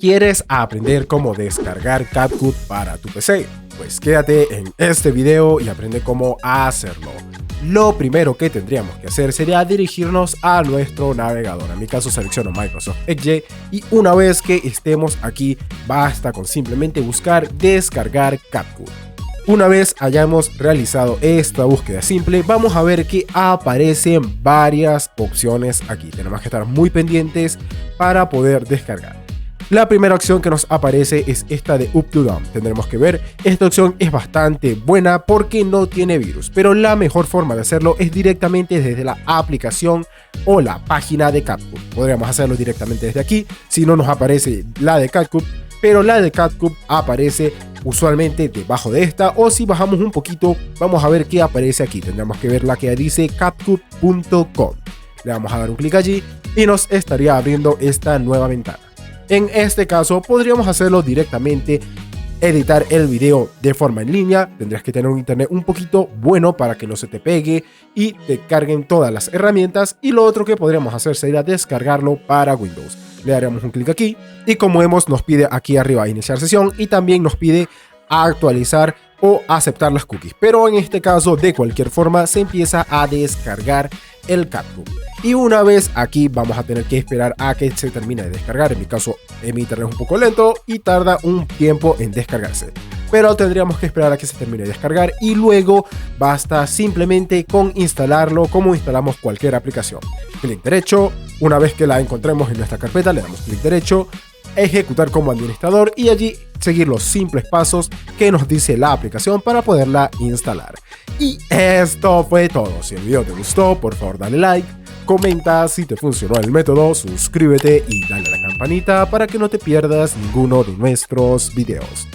¿Quieres aprender cómo descargar CapCut para tu PC? Pues quédate en este video y aprende cómo hacerlo. Lo primero que tendríamos que hacer sería dirigirnos a nuestro navegador. En mi caso selecciono Microsoft Edge y una vez que estemos aquí basta con simplemente buscar descargar CapCut. Una vez hayamos realizado esta búsqueda simple, vamos a ver que aparecen varias opciones aquí. Tenemos que estar muy pendientes para poder descargar. La primera opción que nos aparece es esta de Up to Down. Tendremos que ver, esta opción es bastante buena porque no tiene virus, pero la mejor forma de hacerlo es directamente desde la aplicación o la página de CapCut. Podríamos hacerlo directamente desde aquí, si no nos aparece la de CapCut, pero la de CapCut aparece usualmente debajo de esta, o si bajamos un poquito vamos a ver qué aparece aquí. Tendremos que ver la que dice capcut.com. Le vamos a dar un clic allí y nos estaría abriendo esta nueva ventana. En este caso podríamos hacerlo directamente, editar el video de forma en línea. Tendrías que tener un internet un poquito bueno para que no se te pegue y te carguen todas las herramientas, y lo otro que podríamos hacer sería descargarlo para Windows. Le daremos un clic aquí y como vemos nos pide aquí arriba iniciar sesión y también nos pide actualizar o aceptar las cookies, pero en este caso de cualquier forma se empieza a descargar el CapCut. Y una vez aquí vamos a tener que esperar a que se termine de descargar. En mi caso mi internet es un poco lento y tarda un tiempo en descargarse, pero tendríamos que esperar a que se termine de descargar y luego basta simplemente con instalarlo como instalamos cualquier aplicación. Clic derecho, una vez que la encontremos en nuestra carpeta le damos clic derecho, ejecutar como administrador y allí seguir los simples pasos que nos dice la aplicación para poderla instalar. Y esto fue todo. Si el video te gustó, por favor dale like, comenta si te funcionó el método, suscríbete y dale a la campanita para que no te pierdas ninguno de nuestros videos.